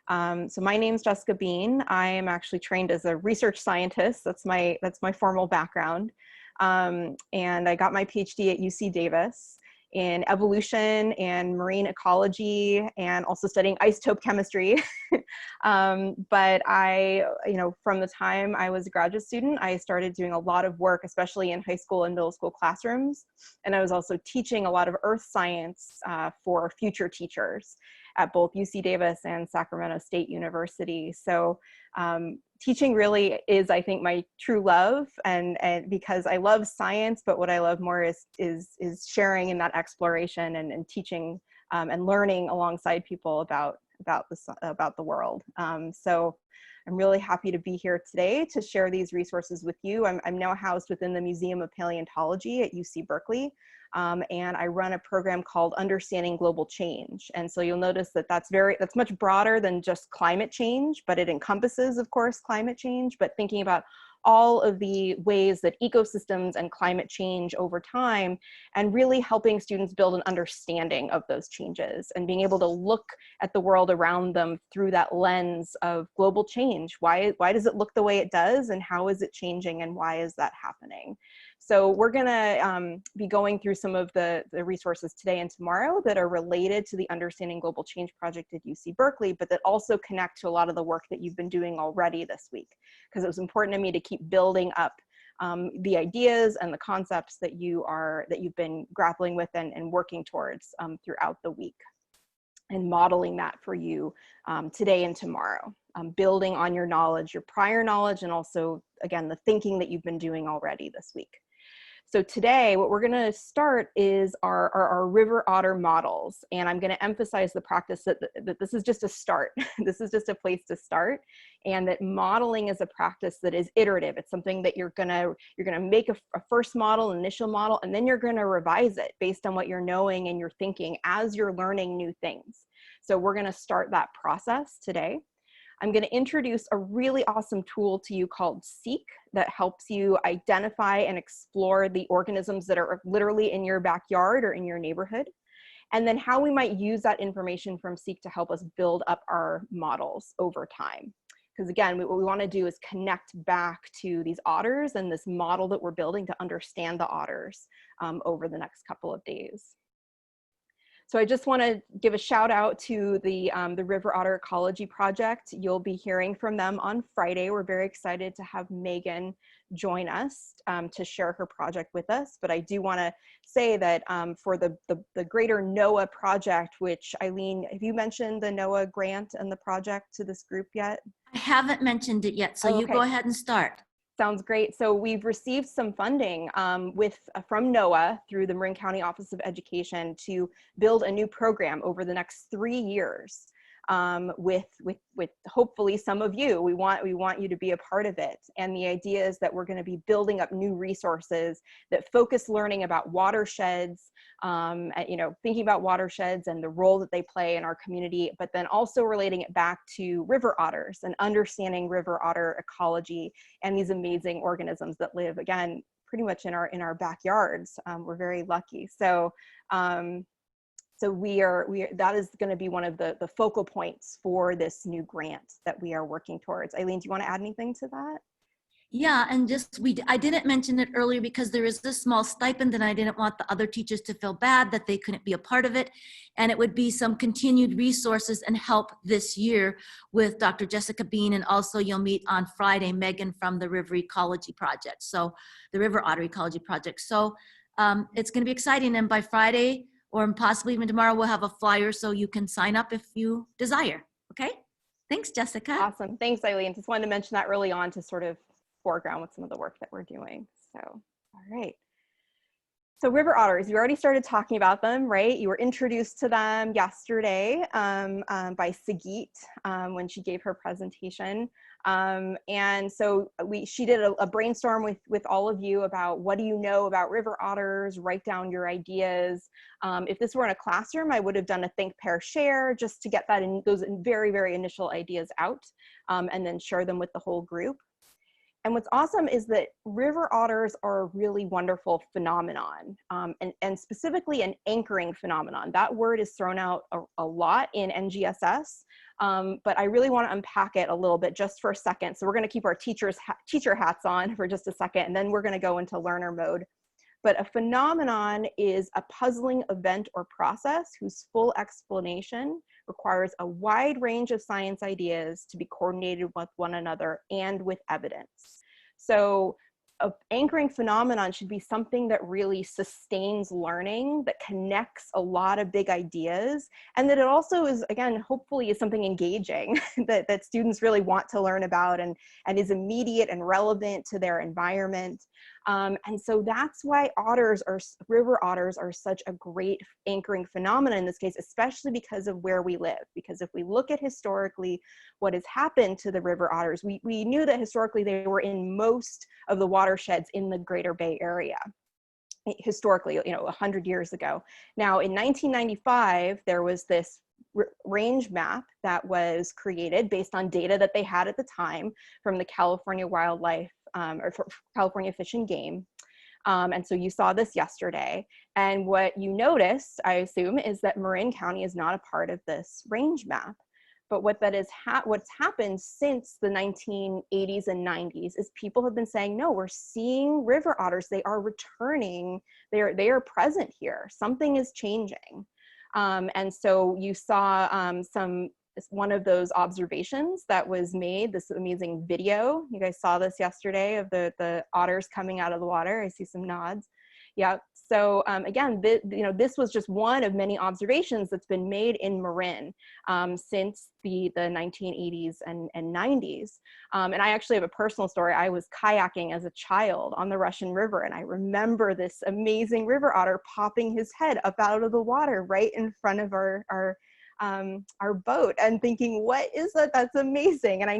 So my name's Jessica Bean. I am actually trained as a research scientist. That's my formal background. And I got my PhD at UC Davis in evolution and marine ecology, and also studying isotope chemistry. But from the time I was a graduate student, I started doing a lot of work, especially in high school and middle school classrooms. And I was also teaching a lot of earth science for future teachers at both UC Davis and Sacramento State University. So teaching really is, I think, my true love, and because I love science, but what I love more is sharing in that exploration and teaching and learning alongside people about the world. So I'm really happy to be here today to share these resources with you. I'm now housed within the Museum of Paleontology at UC Berkeley, and I run a program called Understanding Global Change. And so you'll notice that that's much broader than just climate change, but it encompasses, of course, climate change, but thinking about all of the ways that ecosystems and climate change over time, and really helping students build an understanding of those changes and being able to look at the world around them through that lens of global change. Why does it look the way it does, and how is it changing, and why is that happening? So we're gonna be going through some of the resources today and tomorrow that are related to the Understanding Global Change project at UC Berkeley, but that also connect to a lot of the work that you've been doing already this week, because it was important to me to keep building up the ideas and the concepts that you've been grappling with and working towards throughout the week, and modeling that for you today and tomorrow, building on your knowledge, your prior knowledge, and also, again, the thinking that you've been doing already this week. So today, what we're gonna start is our river otter models. And I'm gonna emphasize the practice that this is just a start. This is just a place to start. And that modeling is a practice that is iterative. It's something that you're gonna make a first model, initial model, and then you're gonna revise it based on what you're knowing and you're thinking as you're learning new things. So we're gonna start that process today. I'm going to introduce a really awesome tool to you called Seek that helps you identify and explore the organisms that are literally in your backyard or in your neighborhood, and then how we might use that information from Seek to help us build up our models over time. Because again, what we want to do is connect back to these otters and this model that we're building to understand the otters over the next couple of days. So I just want to give a shout out to the River Otter Ecology Project. You'll be hearing from them on Friday. We're very excited to have Megan join us to share her project with us. But I do want to say that for the greater NOAA project, which Eileen, have you mentioned the NOAA grant and the project to this group yet? I haven't mentioned it yet, so you go ahead and start. Sounds great. So we've received some funding from NOAA through the Marin County Office of Education to build a new program over the next 3 years with hopefully some of you. We want you to be a part of it. And the idea is that we're going to be building up new resources that focus learning about watersheds, thinking about watersheds and the role that they play in our community, but then also relating it back to river otters and understanding river otter ecology and these amazing organisms that live, again, pretty much in our backyards. We're very lucky. So that is going to be one of the focal points for this new grant that we are working towards. Eileen, do you want to add anything to that? Yeah, and I didn't mention it earlier because there is this small stipend and I didn't want the other teachers to feel bad that they couldn't be a part of it. And it would be some continued resources and help this year with Dr. Jessica Bean, and also you'll meet on Friday, Megan from the River Ecology Project. So the River Otter Ecology Project. So it's going to be exciting, and by Friday, or possibly even tomorrow, we'll have a flyer so you can sign up if you desire. Okay? Thanks, Jessica. Awesome. Thanks, Eileen. Just wanted to mention that early on to sort of foreground with some of the work that we're doing. So, all right. So river otters, you already started talking about them, right? You were introduced to them yesterday by Sagit when she gave her presentation. And so she did a brainstorm with all of you about what do you know about river otters, write down your ideas. If this were in a classroom, I would have done a think, pair, share just to get those very, very initial ideas out and then share them with the whole group. And what's awesome is that river otters are a really wonderful phenomenon, and specifically an anchoring phenomenon. That word is thrown out a lot in NGSS, but I really want to unpack it a little bit just for a second. So we're going to keep our teacher hats on for just a second, and then we're going to go into learner mode. But a phenomenon is a puzzling event or process whose full explanation requires a wide range of science ideas to be coordinated with one another and with evidence. So an anchoring phenomenon should be something that really sustains learning, that connects a lot of big ideas, and that it also is, again, hopefully is something engaging that students really want to learn about and is immediate and relevant to their environment. And so that's why river otters are such a great anchoring phenomenon in this case, especially because of where we live. Because if we look at historically what has happened to the river otters, we knew that historically they were in most of the watersheds in the Greater Bay Area. Historically, 100 years ago. Now, in 1995, there was this range map that was created based on data that they had at the time from the California Wildlife or California Fish and Game. And so you saw this yesterday. And what you noticed, I assume, is that Marin County is not a part of this range map. But what's happened since the 1980s and 90s is people have been saying, no, we're seeing river otters. They are returning. They are present here. Something is changing. And so you saw one of those observations that was made, this amazing video. You guys saw this yesterday of the otters coming out of the water. I see some nods. Yeah, so again, this was just one of many observations that's been made in Marin since the 1980s and 90s. And I actually have a personal story. I was kayaking as a child on the Russian River, and I remember this amazing river otter popping his head up out of the water right in front of our boat and thinking, what is that? That's amazing. And I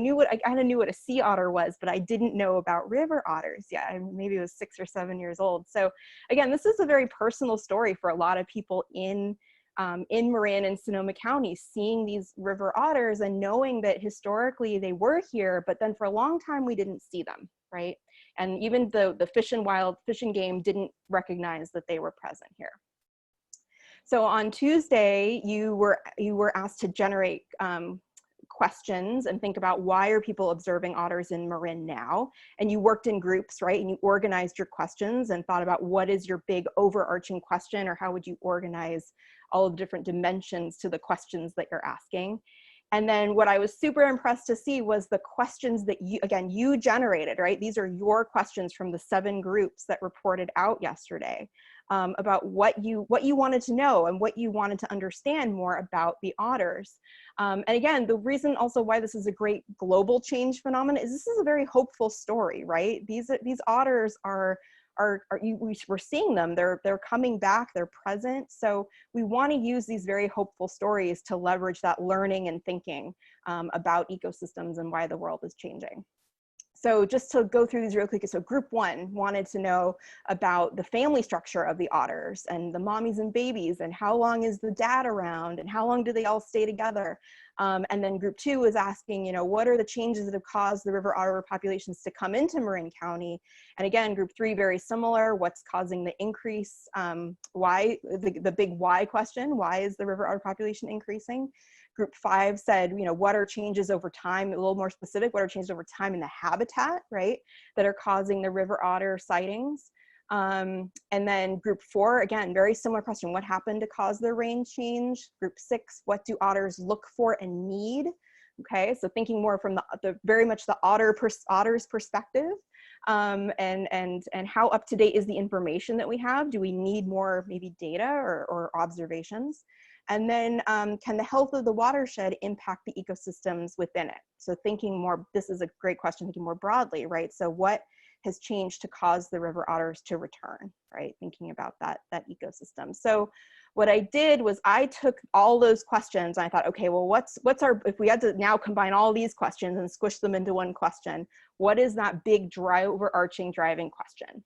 kind of knew what a sea otter was, but I didn't know about river otters. Yeah, maybe I was 6 or 7 years old. So again, this is a very personal story for a lot of people in Marin and Sonoma County, seeing these river otters and knowing that historically they were here, but then for a long time we didn't see them, right? And even the Fish and Game didn't recognize that they were present here. So on Tuesday, you were asked to generate questions and think about why are people observing otters in Marin now? And you worked in groups, right? And you organized your questions and thought about what is your big overarching question, or how would you organize all of the different dimensions to the questions that you're asking. And then what I was super impressed to see was the questions that you generated, right? These are your questions from the 7 groups that reported out yesterday. About what you wanted to know and what you wanted to understand more about the otters. And again, the reason also why this is a great global change phenomenon is this is a very hopeful story, right? These otters we're seeing them, they're coming back, they're present. So we want to use these very hopeful stories to leverage that learning and thinking about ecosystems and why the world is changing. So just to go through these real quick, so group 1 wanted to know about the family structure of the otters and the mommies and babies, and how long is the dad around, and how long do they all stay together? And then group 2 was asking, what are the changes that have caused the river otter populations to come into Marin County? And again, group 3, very similar, what's causing the increase? Why, the big why question, why is the river otter population increasing? Group 5 said, what are changes over time, a little more specific, what are changes over time in the habitat, right, that are causing the river otter sightings? And then group 4, again, very similar question, what happened to cause their range change? Group 6, what do otters look for and need? Okay, so thinking more from very much the otter's perspective, and how up to date is the information that we have? Do we need more maybe data or observations? And then can the health of the watershed impact the ecosystems within it? So thinking more, this is a great question, thinking more broadly, right? So what has changed to cause the river otters to return, right? Thinking about that ecosystem. So what I did was I took all those questions and I thought, okay, well, what's if we had to now combine all these questions and squish them into one question, what is that big overarching driving question?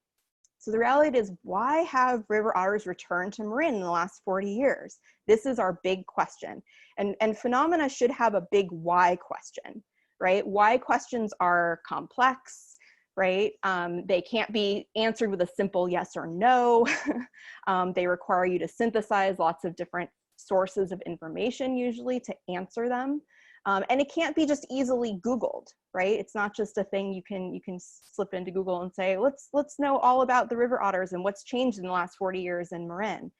So the reality is, why have river otters returned to Marin in the last 40 years? This is our big question. And phenomena should have a big why question, right? Why questions are complex. right? They can't be answered with a simple yes or no. They require you to synthesize lots of different sources of information usually to answer them. And it can't be just easily Googled, right? It's not just a thing you can slip into Google and say, let's know all about the river otters and what's changed in the last 40 years in Marin.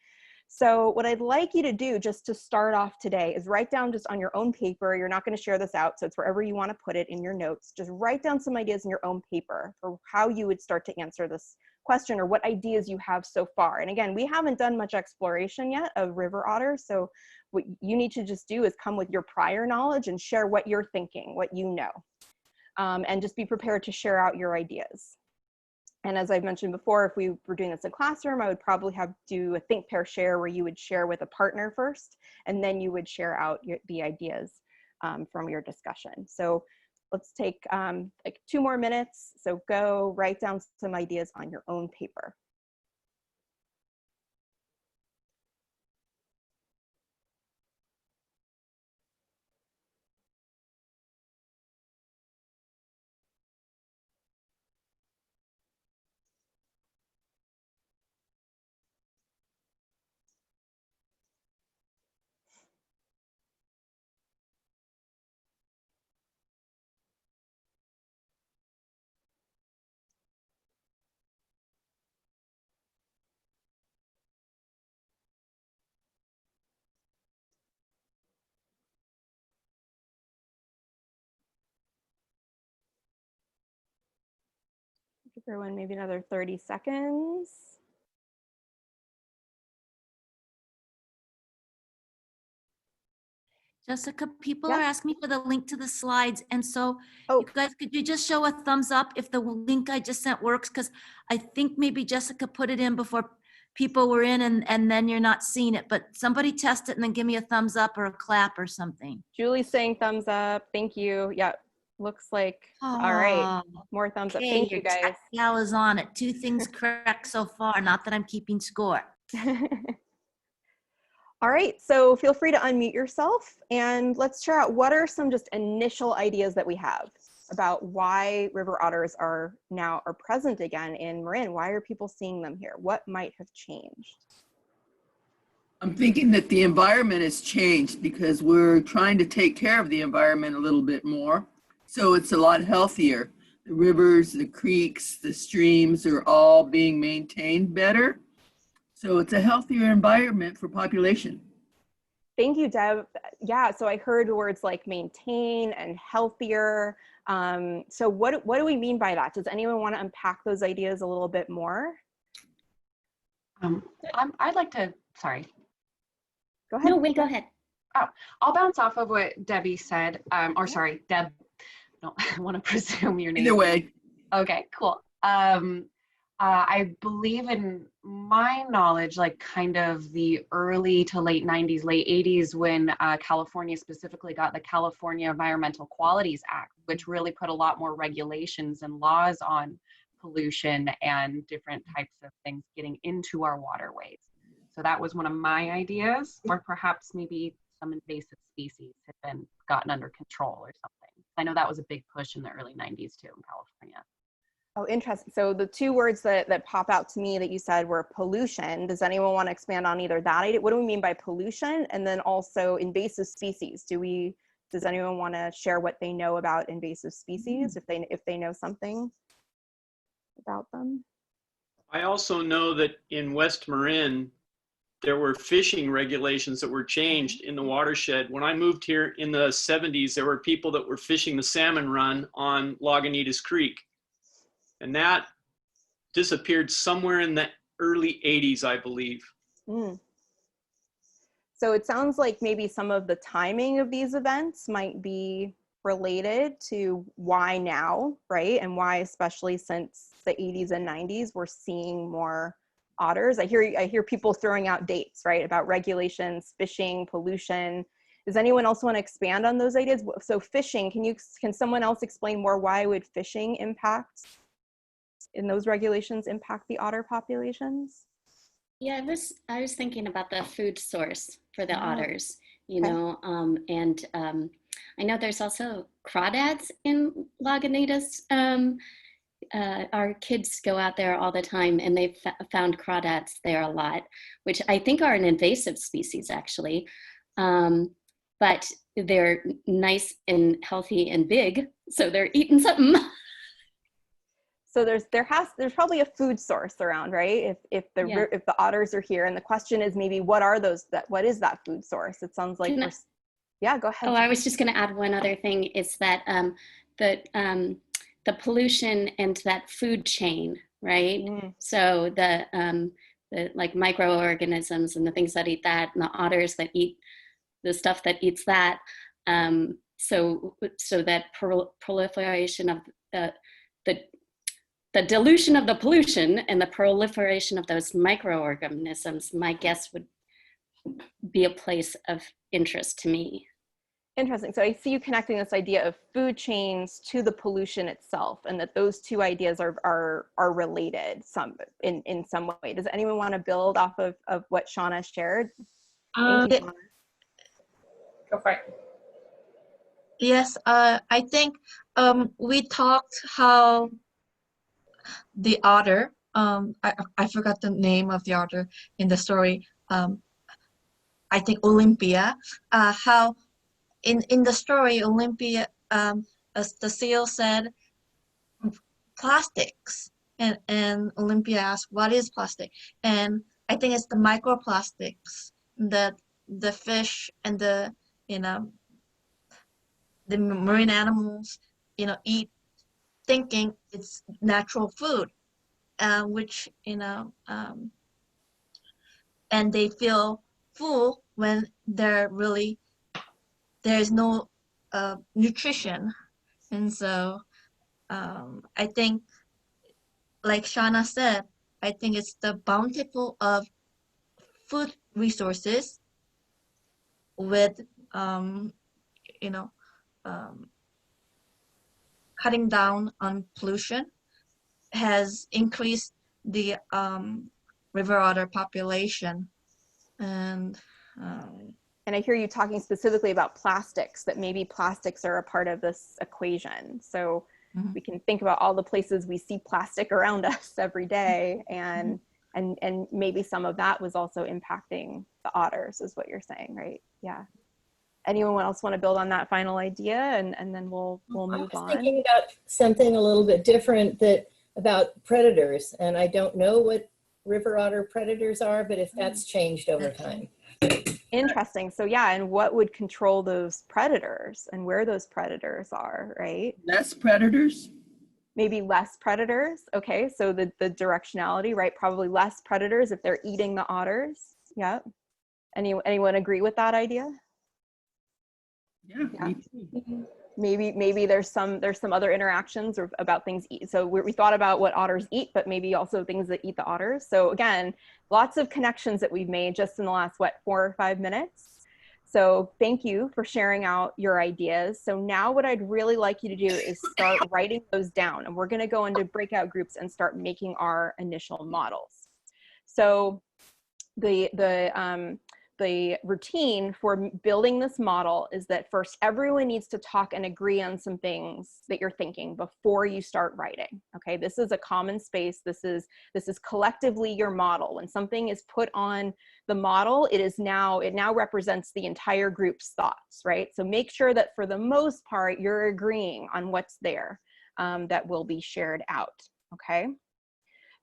So what I'd like you to do just to start off today is write down just on your own paper. You're not going to share this out, so it's wherever you want to put it in your notes. Just write down some ideas in your own paper for how you would start to answer this question or what ideas you have so far. And again, we haven't done much exploration yet of river otters, so what you need to just do is come with your prior knowledge and share what you're thinking, what you know, and just be prepared to share out your ideas. And as I've mentioned before, if we were doing this in classroom, I would probably do a think, pair, share where you would share with a partner first, and then you would share out the ideas from your discussion. So let's take like 2 more minutes. So go write down some ideas on your own paper. Give everyone maybe another 30 seconds. Jessica, people Yeah. are asking me for the link to the slides. And so Oh, you guys, could you just show a thumbs up if the link I just sent works? Because I think maybe Jessica put it in before people were in and then you're not seeing it. But somebody test it and then give me a thumbs up or a clap or something. Julie's saying thumbs up. Thank you. Yeah, looks like, all right. Oh, More thumbs up. okay, Thank your you guys. gal is on it. 2 things correct so far. Not that I'm keeping score. All right, so feel free to unmute yourself and let's share out what are some just initial ideas that we have about why river otters are present again in Marin. Why are people seeing them here? What might have changed? I'm thinking that the environment has changed because we're trying to take care of the environment a little bit more. So it's a lot healthier. The rivers, the creeks, the streams are all being maintained better. So it's a healthier environment for population. Thank you, Deb. Yeah, so I heard words like maintain and healthier. So what do we mean by that? Does anyone want to unpack those ideas a little bit more? I'd like to, sorry. Go ahead. No, wait, go ahead. Oh, I'll bounce off of what Debbie said, or sorry, Deb, no, I want to presume your name. Either way. Okay, cool. I believe in my knowledge, like kind of the early to late 90s, late 80s, when California specifically got the California Environmental Qualities Act, which really put a lot more regulations and laws on pollution and different types of things getting into our waterways. So that was one of my ideas, or perhaps maybe some invasive species had been gotten under control or something. I know that was a big push in the early 90s too in California. Oh, interesting. So the 2 words that pop out to me that you said were pollution. Does anyone want to expand on either that idea? What do we mean by pollution? And then also invasive species. Does anyone want to share what they know about invasive species, if they know something about them? I also know that in West Marin, there were fishing regulations that were changed in the watershed. When I moved here in the 70s, there were people that were fishing the salmon run on Lagunitas Creek. And that disappeared somewhere in the early 80s, I believe. Mm. So it sounds like maybe some of the timing of these events might be related to why now, right? And why, especially since the 80s and 90s, we're seeing more otters. I hear people throwing out dates, right, about regulations, fishing, pollution. Does anyone else want to expand on those ideas? So fishing, can someone else explain more why would fishing in those regulations impact the otter populations? Yeah, I was thinking about the food source for the otters, you Okay. know, I know there's also crawdads in Lagunitas our kids go out there all the time, and they've found crawdads there a lot, which I think are an invasive species, actually. But they're nice and healthy and big, so they're eating something. So there's probably a food source around, right? If the otters are here, and the question is maybe what is that food source? It sounds like yeah, go ahead. Oh, I was just going to add one other thing. It's that the pollution and that food chain, right? So the like microorganisms and the things that eat that, and the otters that eat the stuff that eats that. So that proliferation of the dilution of the pollution and the proliferation of those microorganisms, my guess would be a place of interest to me. Interesting. So I see you connecting this idea of food chains to the pollution itself, and that those two ideas are related in some way. Does anyone want to build off of what Shauna shared? Thank you, Shauna. Go for it. Yes, I think we talked how the otter, I forgot the name of the otter in the story, I think Olympia, how in the story, Olympia, as the seal said, plastics, and Olympia asked, what is plastic? And I think it's the microplastics that the fish and the marine animals, eat, thinking it's natural food, which, and they feel full when there's no nutrition. And so I think, like Shauna said, I think it's the bountiful of food resources with, cutting down on pollution has increased the river otter population. And I hear you talking specifically about plastics, that maybe plastics are a part of this equation. So we can think about all the places we see plastic around us every day, and maybe some of that was also impacting the otters, is what you're saying, right? Yeah. Anyone else want to build on that final idea, and then we'll move on? I was thinking about something a little bit different, about predators, and I don't know what river otter predators are, but if that's changed over time. Interesting. So yeah, and what would control those predators and where those predators are, right? Less predators? Maybe less predators. Okay, so the directionality, right? Probably less predators if they're eating the otters. Yeah. Anyone agree with that idea? Yeah. Me too. Maybe there's some other interactions about things eat. So we thought about what otters eat, but maybe also things that eat the otters. So again, lots of connections that we've made just in the last 4 or 5 minutes. So thank you for sharing out your ideas. So now what I'd really like you to do is start writing those down, and we're going to go into breakout groups and start making our initial models. So the routine for building this model is that first everyone needs to talk and agree on some things that you're thinking before you start writing. Okay, this is a common space. This is collectively your model. When something is put on the model, it now represents the entire group's thoughts, right? So make sure that for the most part you're agreeing on what's there that will be shared out. Okay,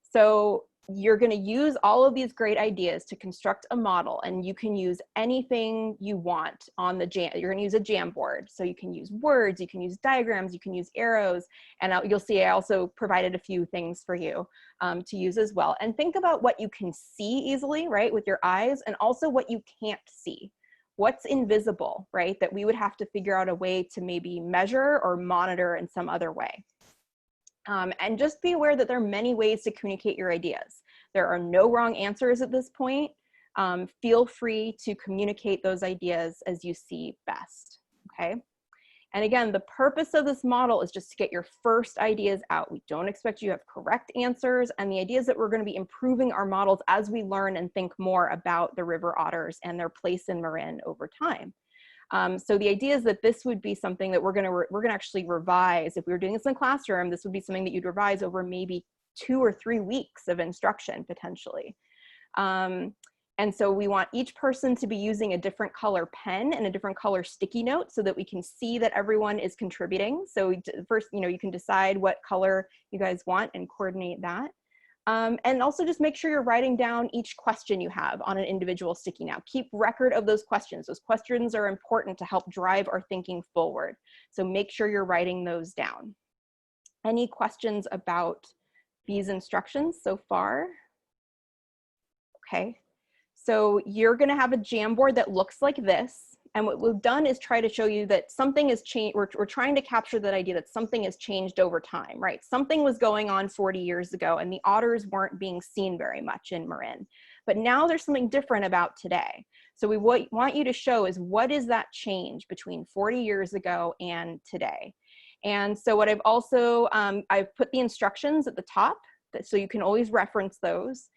so you're going to use all of these great ideas to construct a model, and you can use anything you want on the you're going to use a Jamboard. So you can use words, you can use diagrams, you can use arrows, and you'll see I also provided a few things for you to use as well. And think about what you can see easily, right, with your eyes, and also what you can't see. What's invisible, right, that we would have to figure out a way to maybe measure or monitor in some other way. And just be aware that there are many ways to communicate your ideas. There are no wrong answers at this point. Feel free to communicate those ideas as you see best, okay? And again, the purpose of this model is just to get your first ideas out. We don't expect you to have correct answers, and the idea is that we're going to be improving our models as we learn and think more about the river otters and their place in Marin over time. So the idea is that this would be something that we're gonna actually revise. If we were doing this in the classroom, this would be something that you'd revise over maybe 2 or 3 weeks of instruction potentially. And so we want each person to be using a different color pen and a different color sticky note so that we can see that everyone is contributing. So first, you can decide what color you guys want and coordinate that. And also just make sure you're writing down each question you have on an individual sticky note. Keep record of those questions. Those questions are important to help drive our thinking forward. So make sure you're writing those down. Any questions about these instructions so far? Okay. So you're going to have a Jamboard that looks like this. And what we've done is try to show you that something has changed. We're trying to capture that idea that something has changed over time, right? Something was going on 40 years ago and the otters weren't being seen very much in Marin. But now there's something different about today. So what we want you to show is what is that change between 40 years ago and today? And so what I've also, I've put the instructions at the top so you can always reference those.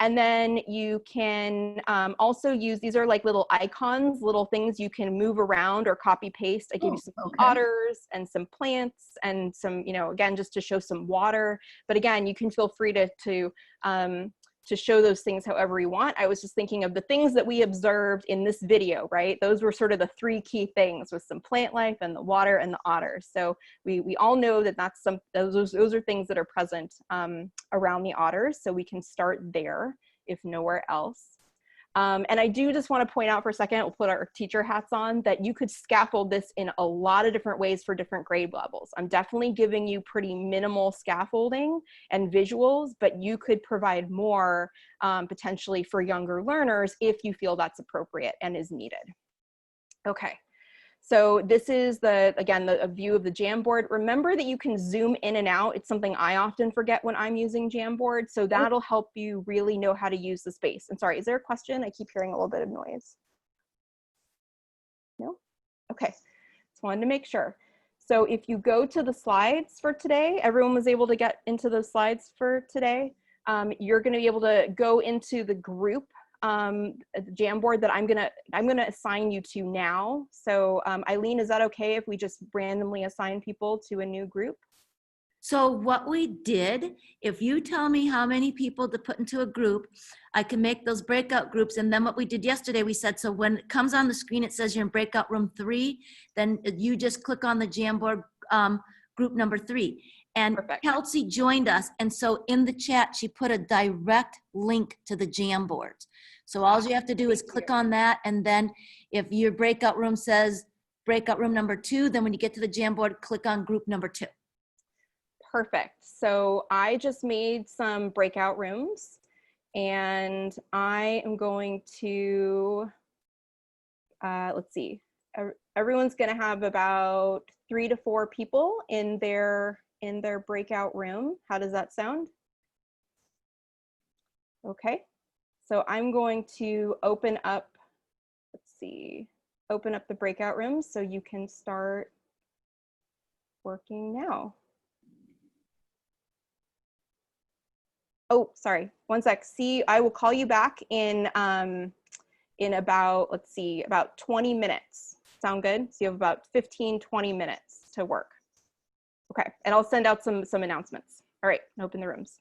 And then you can also use, these are like little icons, little things you can move around or copy paste. I gave you some otters and some plants and some, again, just to show some water. But again, you can feel free to show those things however you want. I was just thinking of the things that we observed in this video, right? Those were sort of the 3 key things with some plant life and the water and the otters. So we all know that those are things that are present around the otters. So we can start there if nowhere else. And I do just want to point out for a second, we'll put our teacher hats on, that you could scaffold this in a lot of different ways for different grade levels. I'm definitely giving you pretty minimal scaffolding and visuals, but you could provide more potentially for younger learners if you feel that's appropriate and is needed. Okay. So this is again, a view of the Jamboard. Remember that you can zoom in and out. It's something I often forget when I'm using Jamboard. So that'll help you really know how to use the space. And sorry, is there a question? I keep hearing a little bit of noise. No? Okay, just wanted to make sure. So if you go to the slides for today, everyone was able to get into those slides for today. You're gonna be able to go into the group the Jamboard that I'm gonna assign you to now. So Eileen, is that okay if we just randomly assign people to a new group? So what we did, if you tell me how many people to put into a group, I can make those breakout groups. And then what we did yesterday, we said, so when it comes on the screen, it says you're in breakout room 3, then you just click on the Jamboard group number 3. And Perfect. Kelsey joined us. And so in the chat, she put a direct link to the Jamboards. So all you have to do is click on that. And then if your breakout room says breakout room number 2, then when you get to the Jamboard, click on group number 2. Perfect. So I just made some breakout rooms and I am going to, let's see, everyone's going to have about 3 to 4 people in their breakout room. How does that sound? Okay. So I'm going to open up, let's see, open up the breakout rooms so you can start working now. Oh, sorry, one sec. See, I will call you back in about, let's see, about 20 minutes. Sound good? So you have about 15, 20 minutes to work. Okay, and I'll send out some announcements. All right, open the rooms.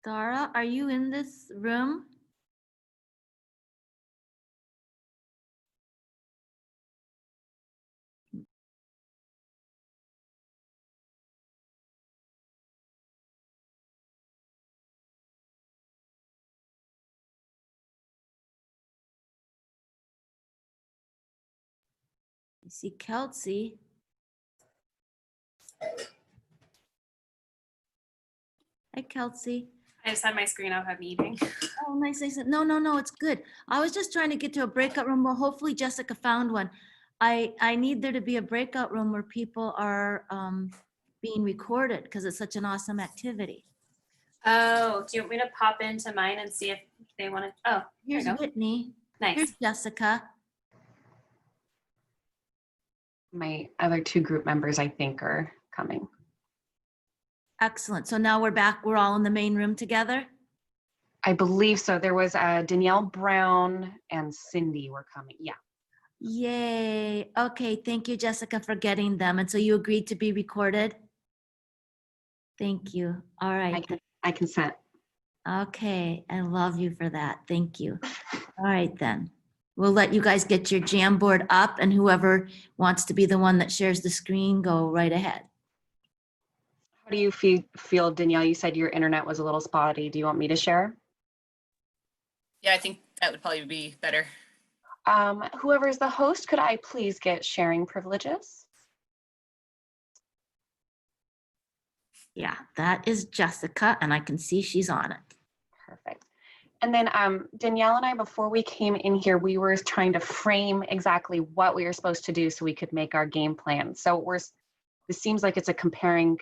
Dara, are you in this room? I see Kelsey. Hi, Kelsey. I just had my screen off at meeting. Oh, nice. No, it's good. I was just trying to get to a breakout room. Well, hopefully Jessica found one. I need there to be a breakout room where people are being recorded because it's such an awesome activity. Oh, do you want me to pop into mine and see if they want to? Oh, here Here's you go. Whitney. Nice. Here's Jessica. My other two group members, I think, are coming. Excellent. So now we're back. We're all in the main room together. I believe so. There was Danielle Brown and Cindy were coming. Yeah. Yay. Okay. Thank you, Jessica, for getting them. And so you agreed to be recorded? Thank you. All right. I consent. Okay. I love you for that. Thank you. All right, then. We'll let you guys get your Jamboard up, and whoever wants to be the one that shares the screen, go right ahead. How do you feel, Danielle? You said your internet was a little spotty. Do you want me to share? Yeah, I think that would probably be better. Whoever is the host, could I please get sharing privileges? Yeah, that is Jessica, and I can see she's on it. Perfect. And then Danielle and I, before we came in here, we were trying to frame exactly what we were supposed to do so we could make our game plan. So this seems like it's a comparing,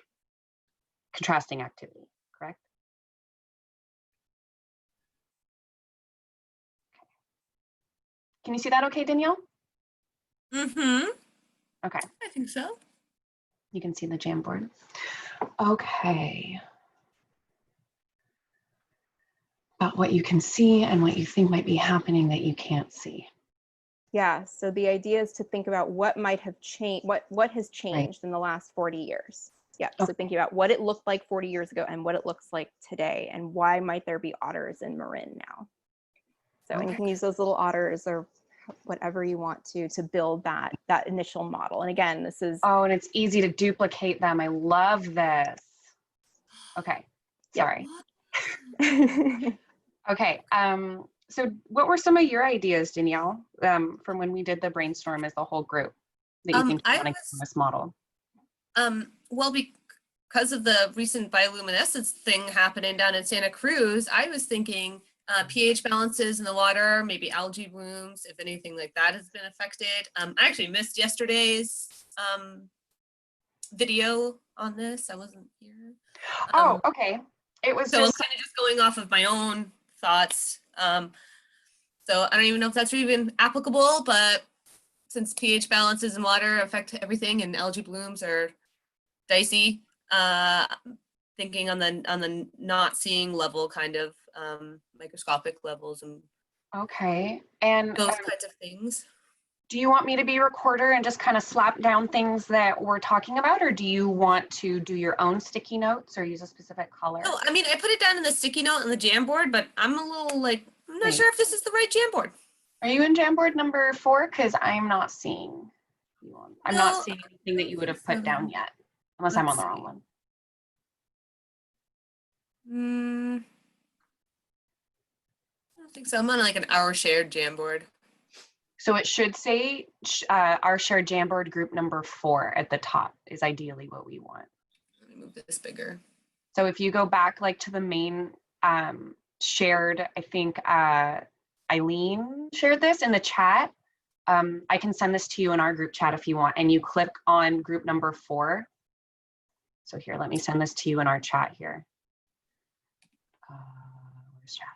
contrasting activity, correct? Can you see that okay, Danielle? Mm-hmm. Okay. I think so. You can see the Jamboard. Okay. About what you can see and what you think might be happening that you can't see. Yeah, so the idea is to think about what might have changed, what has changed in the last 40 years. Yeah, so thinking about what it looked like 40 years ago and what it looks like today, and why might there be otters in Marin now. So, and you can use those little otters or whatever you want to build that initial model. And again, this is— Oh, and it's easy to duplicate them. I love this. Okay, sorry. Okay, so what were some of your ideas, Danielle, from when we did the brainstorm as the whole group that you think you want to get from this model? Well, because of the recent bioluminescence thing happening down in Santa Cruz, I was thinking pH balances in the water, maybe algae blooms, if anything like that has been affected. I actually missed yesterday's video on this. I wasn't here. Oh, okay. It was so just— I'm kind of just going off of my own thoughts. So I don't even know if that's even applicable, but since pH balances in water affect everything and algae blooms are dicey, thinking on the not seeing level, kind of microscopic levels and okay. And those kinds of things. do you want me to be recorder and just kind of slap down things that we're talking about, or do you want to do your own sticky notes or use a specific color? No, I mean, I put it down in the sticky note on the Jamboard, but I'm a little like, I'm not sure if this is the right Jamboard. Are you in Jamboard number 4? Because I'm not seeing you on. I'm not seeing anything that you would have put down yet, unless I'm on the wrong one. I don't think so. I'm on like our shared Jamboard. So it should say our shared Jamboard group number 4 at the top is ideally what we want. Let me move this bigger. So if you go back like to the main shared, I think Eileen shared this in the chat. I can send this to you in our group chat if you want, and you click on group number 4. So here, let me send this to you in our chat here. Where's chat?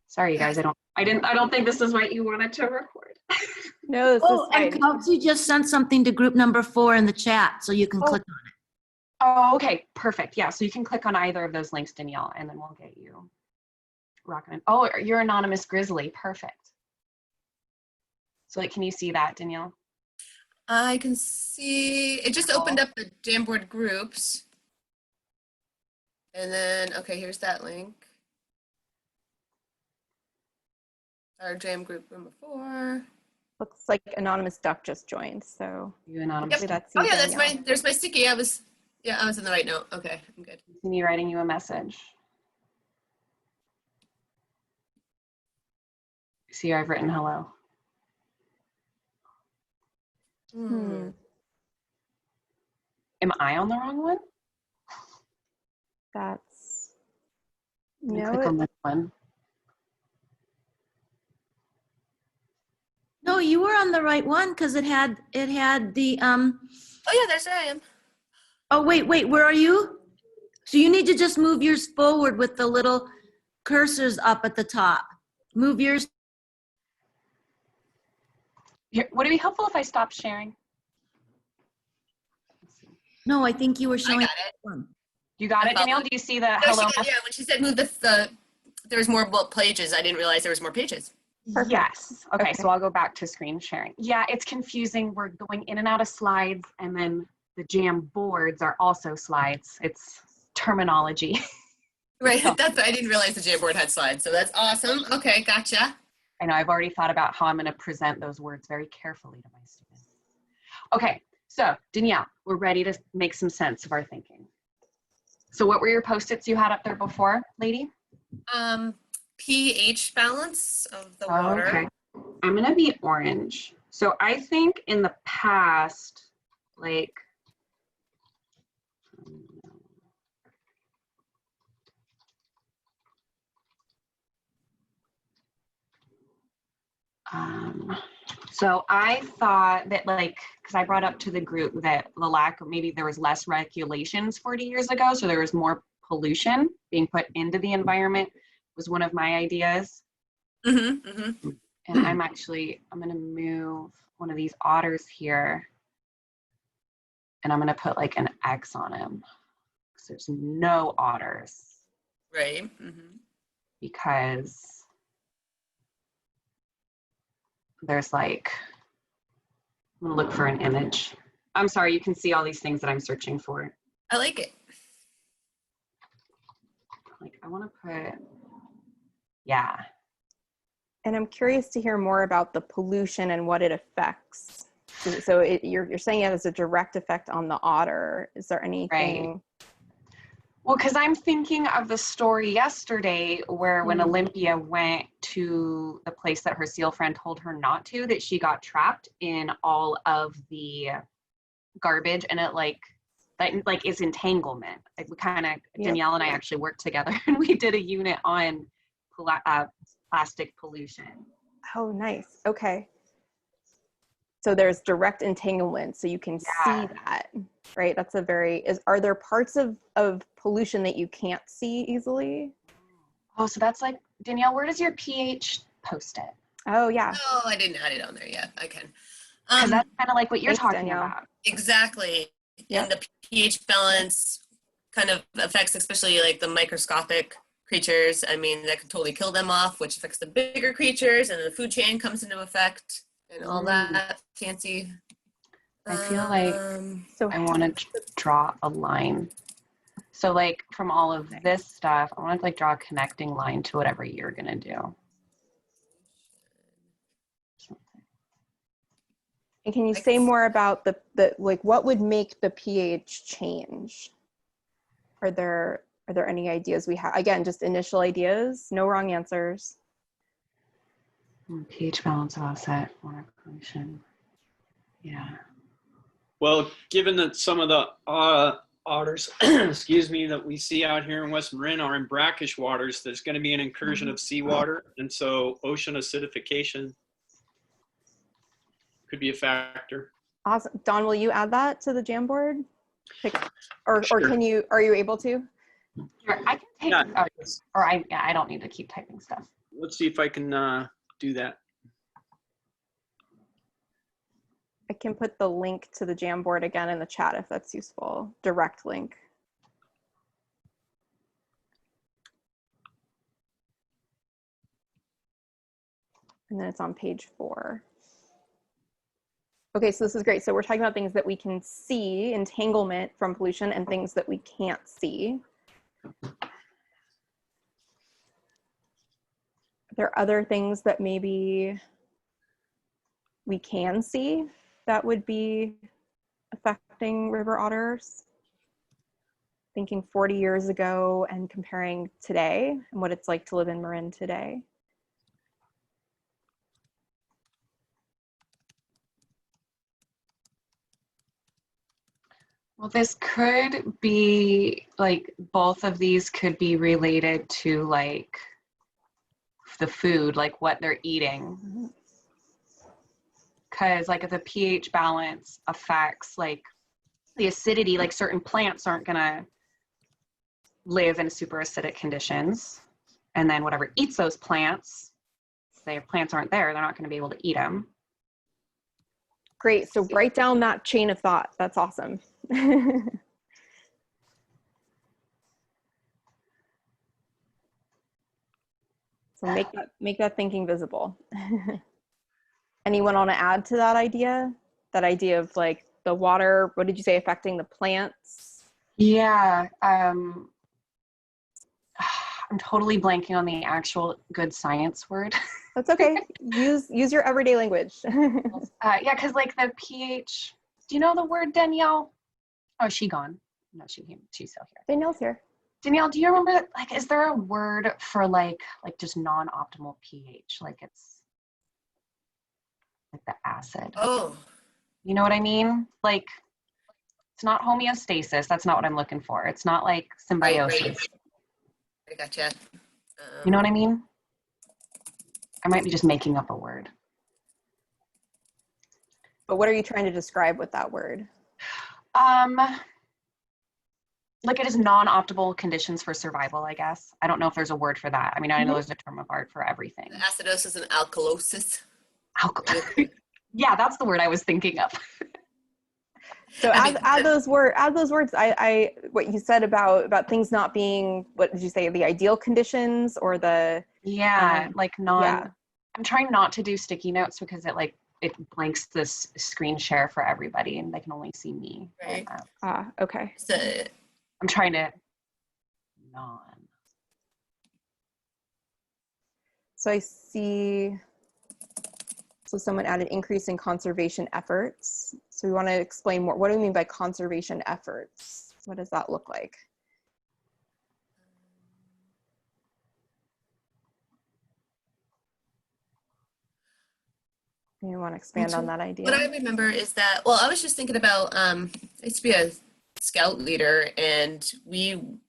Sorry, you guys, I don't think this is what you wanted to record. No, this is fine. And Kelsey just sent something to group number 4 in the chat, so you can click on it. Oh, okay, perfect. Yeah, so you can click on either of those links, Danielle, and then we'll get you rocking it. Oh, you're Anonymous Grizzly. Perfect. So like, can you see that, Danielle? I can see, it just opened up the Jamboard groups. And then, okay, here's that link. our jam group number 4. Looks like Anonymous Duck just joined, so You anonymous. Yep. hopefully that's Oh you, yeah, that's Danielle. there's my sticky. I was in the right note. Okay, I'm good. Me writing you a message. See, I've written hello. Hmm. Am I on the wrong one? That's I'm gonna no. click on this one. No, you were on the right one because it had the Oh yeah, there's where I am. oh wait, where are you? So you need to just move yours forward with the little cursors up at the top. Move yours. Here, would it be helpful if I stopped sharing? No, I think you were I showing got it. one. You got I it, Danielle? followed. Do you see the No, hello? yeah, when she said move there was more pages. I didn't realize there was more pages. Perfect. Yes. Okay, Okay. so I'll go back to screen sharing. Yeah, it's confusing. We're going in and out of slides, and then the jam boards are also slides. It's terminology. Right, I didn't realize the Jamboard had slides, so that's awesome. Okay, gotcha. I know I've already thought about how I'm going to present those words very carefully to my students. Okay, so Danielle, we're ready to make some sense of our thinking. So what were your Post-its you had up there before, lady? pH balance of the water. Okay. I'm going to be orange. So I think in the past, like, so I thought that, like, because I brought up to the group that the lack of, maybe there was less regulations 40 years ago, so there was more pollution being put into the environment was one of my ideas. Mm-hmm, mm-hmm. And I'm going to move one of these otters here, and I'm going to put like an X on him because there's no otters. Right. Mm-hmm. Because there's like, I'm gonna look for an image. I'm sorry, you can see all these things that I'm searching for. I like it. Like, I want to put, yeah. And I'm curious to hear more about the pollution and what it affects. So you're saying it has a direct effect on the otter. Is there anything? Right. Well, because I'm thinking of the story yesterday where when Olympia went to the place that her seal friend told her not to, that she got trapped in all of the garbage, and it like is entanglement. Like we kind of, Danielle and I actually worked together and we did a unit on plastic pollution. Oh, nice. Okay. So there's direct entanglement, so you can see that, right? That's a very, are there parts of pollution that you can't see easily? Oh, so that's like, Danielle, where does your pH post it? Oh, yeah. Oh, I didn't add it on there yet. I can. Because that's kind of like what you're talking Danielle. about. Exactly. Yep. And the pH balance kind of affects especially like the microscopic creatures. I mean, that can totally kill them off, which affects the bigger creatures, and the food chain comes into effect and all that fancy. I feel like So I want to draw a line. So like from all of this stuff, I want to like draw a connecting line to whatever you're going to do. And can you say more about the like what would make the pH change? Are there any ideas we have? Again, just initial ideas, no wrong answers. pH balance offset, water pollution. Yeah. Well, given that some of the otters, excuse me, that we see out here in West Marin are in brackish waters, there's going to be an incursion of seawater, and so ocean acidification could be a factor. Awesome. Dawn, will you add that to the Jamboard? Or Sure. are you able to? Sure, I can take, I don't need to keep typing stuff. Let's see if I can do that. I can put the link to the Jamboard again in the chat if that's useful. Direct link. And then it's on page 4. Okay, so this is great. So we're talking about things that we can see, entanglement from pollution, and things that we can't see. there are other things that maybe we can see that would be affecting river otters? Thinking 40 years ago and comparing today and what it's like to live in Marin today. Well, this could be like both of these could be related to like the food, like what they're eating. Because like if the pH balance affects like the acidity, like certain plants aren't gonna live in super acidic conditions. And then whatever eats those plants, say if plants aren't there, they're not gonna be able to eat them. Great, so write down that chain of thought. That's awesome. So make that thinking visible. Anyone want to add to that idea? That idea of like the water, what did you say, affecting the plants? Yeah, I'm totally blanking on the actual good science word. That's okay. Use your everyday language. Yeah, because like the pH, do you know the word, Danielle? Oh, is she gone? No, she's still here. Danielle's here. Danielle, do you remember, like, is there a word for like just non-optimal pH? Like it's like the acid. Oh, You know what I mean? Like it's not homeostasis. That's not what I'm looking for. It's not like symbiosis. right. I gotcha. You know what I mean? I might be just making up a word. But what are you trying to describe with that word? Like it is non-optimal conditions for survival, I guess. I don't know if there's a word for that. I mean, I know there's a term of art for everything. Acidosis and alkalosis. Yeah, that's the word I was thinking of. So add those words. I what you said about things not being, what did you say, the ideal conditions or the like I'm trying not to do sticky notes because it blanks this screen share for everybody and they can only see me. Right. Okay. So I'm trying to So I see, so someone added increase in conservation efforts. So we want to explain more. What do we mean by conservation efforts? What does that look like? You want to expand on that idea? what I remember is that, well, I was just thinking about, I used to be a scout leader and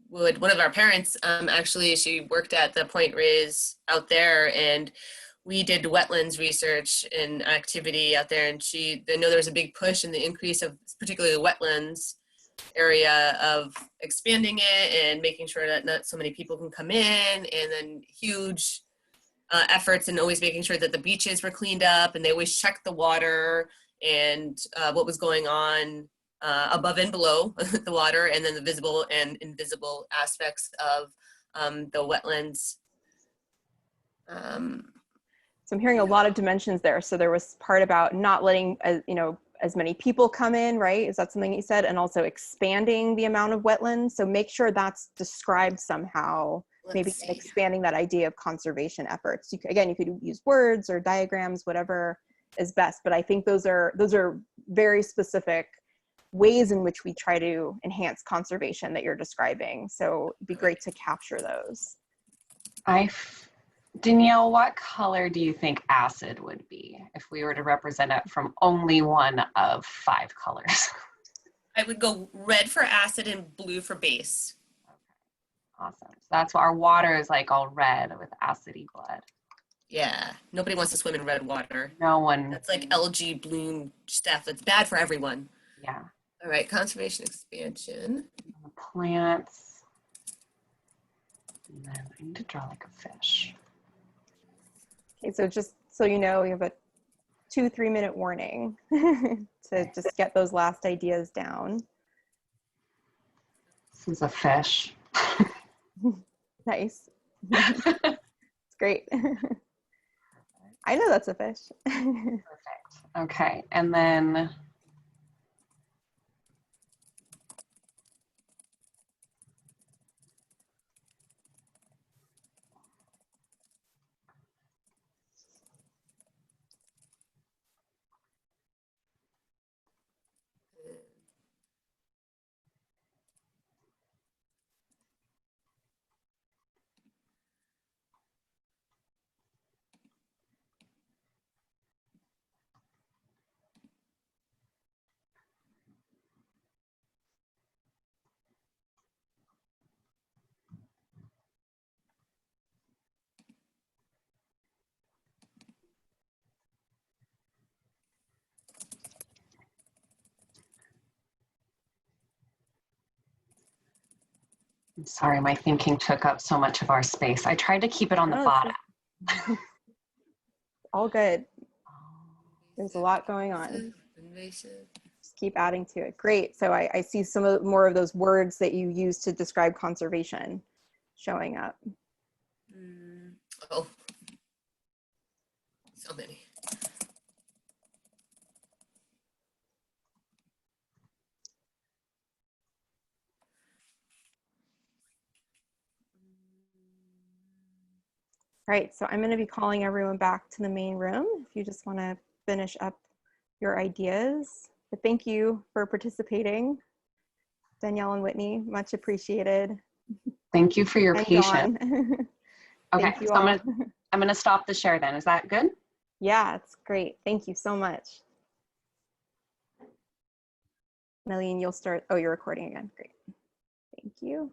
one of our parents, actually, she worked at the Point Reyes out there and we did wetlands research and activity out there. And I know there was a big push in the increase of particularly the wetlands area of expanding it and making sure that not so many people can come in, and then huge efforts in always making sure that the beaches were cleaned up and they always checked the water and what was going on above and below the water, and then the visible and invisible aspects of the wetlands. So I'm hearing a lot of dimensions there. So there was part about not letting, as many people come in, right? Is that something you said? And also expanding the amount of wetlands. So make sure that's described somehow, maybe expanding that idea of conservation efforts. You could use words or diagrams, whatever is best. But I think those are very specific ways in which we try to enhance conservation that you're describing. So it'd be great to capture those. Danielle, what color do you think acid would be if we were to represent it from only one of 5 colors? I would go red for acid and blue for base. Okay. Awesome. So that's why our water is like all red with acidy blood. Yeah, nobody wants to swim in red water. No one. That's like algae bloom stuff. That's bad for everyone. Yeah. All right, conservation expansion. Plants. And then I need to draw like a fish. Okay, so just so you know, you have a 2-3 minute warning to just get those last ideas down. This is a fish. Nice. It's great. I know that's a fish. Perfect. Okay, and then I'm sorry, my thinking took up so much of our space. I tried to keep it on the Oh, bottom. all good. There's a lot going on. Invasive. Just keep adding to it. Great. So I see more of those words that you use to describe conservation showing up. Oh, so many. All right, so I'm going to be calling everyone back to the main room if you just want to finish up your ideas. But thank you for participating, Danielle and Whitney, much appreciated. Thank you for your And patience. Dawn. Okay, Thank you so all. I'm gonna stop the share then. Is that good? Yeah, it's great. Thank you so much. Nelene, you'll start. Oh, you're recording again. Great. Thank you.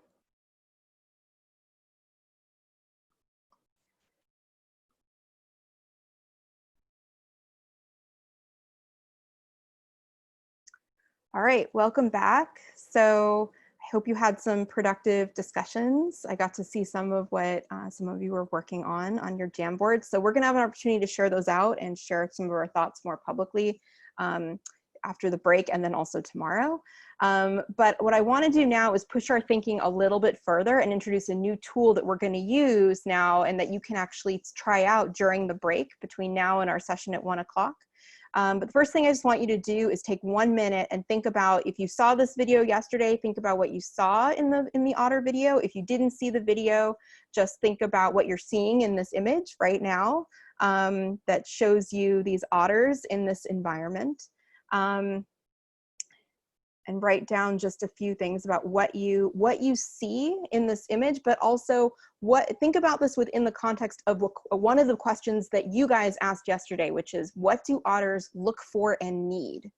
All right, welcome back. So I hope you had some productive discussions. I got to see some of what some of you were working on your Jamboard. So we're gonna have an opportunity to share those out and share some of our thoughts more publicly after the break and then also tomorrow. But what I wanna do now is push our thinking a little bit further and introduce a new tool that we're gonna use now and that you can actually try out during the break between now and our session at 1 o'clock. But the first thing I just want you to do is take 1 minute and think about, if you saw this video yesterday, think about what you saw in the otter video. If you didn't see the video, just think about what you're seeing in this image right now that shows you these otters in this environment. And write down just a few things about what you see in this image, but also think about this within the context of one of the questions that you guys asked yesterday, which is, what do otters look for and need,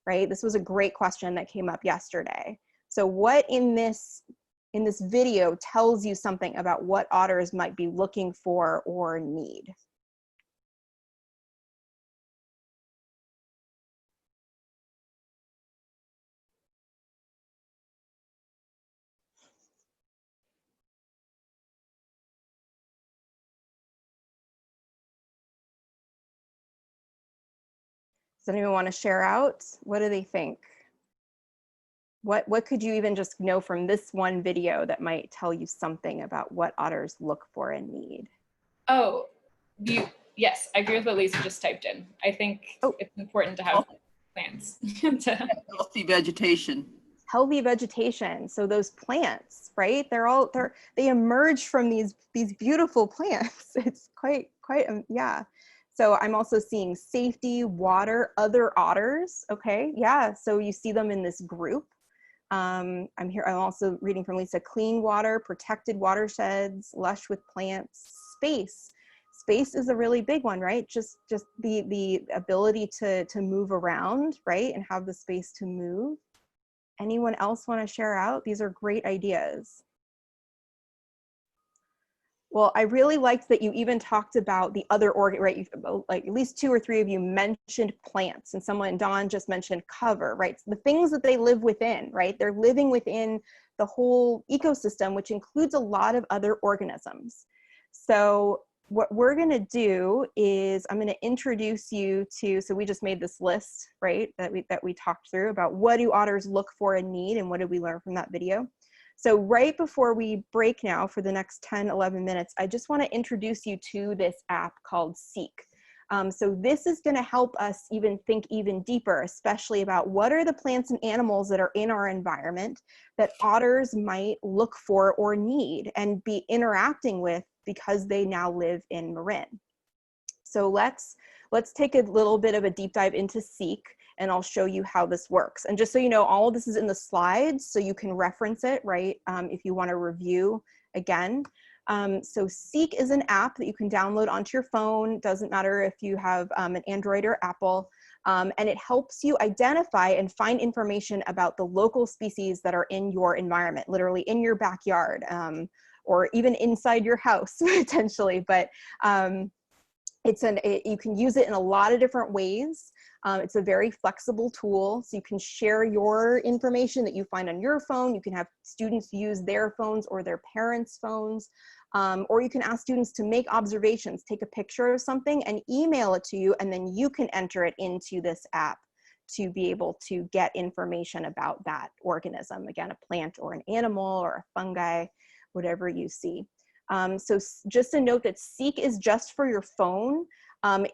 right? This was a great question that came up yesterday. So what in this video tells you something about what otters might be looking for or need? Does anyone want to share out? What do they think? What could you even just know from this one video that might tell you something about what otters look for and need? Oh, yes, I agree with what Lisa just typed in. I think it's important to have plants. Healthy vegetation. Healthy vegetation. So those plants, right? They emerge from these beautiful plants. It's quite yeah. So I'm also seeing safety, water, other otters. Okay, yeah. So you see them in this group. I'm also reading from Lisa: clean water, protected watersheds, lush with plants, space. Space is a really big one, right? Just the ability to move around, right? And have the space to move. Anyone else want to share out? These are great ideas. Well, I really liked that you even talked about the other organ, right? Like at least 2 or 3 of you mentioned plants, and Dawn just mentioned cover, right? So the things that they live within, right? They're living within the whole ecosystem, which includes a lot of other organisms. So what we're going to do is I'm going to introduce you to, so we just made this list, right? That we talked through about what do otters look for and need, and what did we learn from that video. So right before we break now for the next 10, 11 minutes, I just want to introduce you to this app called Seek. So this is going to help us think even deeper, especially about what are the plants and animals that are in our environment that otters might look for or need and be interacting with because they now live in Marin. So let's take a little bit of a deep dive into Seek, and I'll show you how this works. And just so you know, all of this is in the slides, so you can reference it, right? If you want to review again. So Seek is an app that you can download onto your phone. Doesn't matter if you have an Android or Apple. And it helps you identify and find information about the local species that are in your environment, literally in your backyard, or even inside your house potentially. But you can use it in a lot of different ways. It's a very flexible tool, so you can share your information that you find on your phone. You can have students use their phones or their parents' phones, or you can ask students to make observations, take a picture of something and email it to you, and then you can enter it into this app to be able to get information about that organism, again, a plant or an animal or a fungi, whatever you see. So just a note that Seek is just for your phone.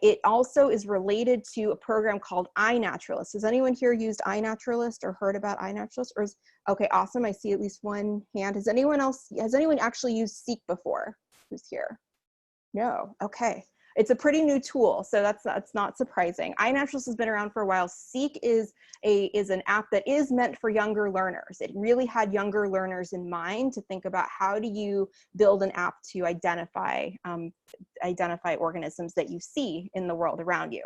It also is related to a program called iNaturalist. Has anyone here used iNaturalist or heard about iNaturalist? Or okay, awesome, I see at least one hand. Has anyone actually used Seek before? Who's here? No, okay. It's a pretty new tool, so that's not surprising. iNaturalist has been around for a while. Seek is an app that is meant for younger learners. It really had younger learners in mind to think about how do you build an app to identify organisms that you see in the world around you.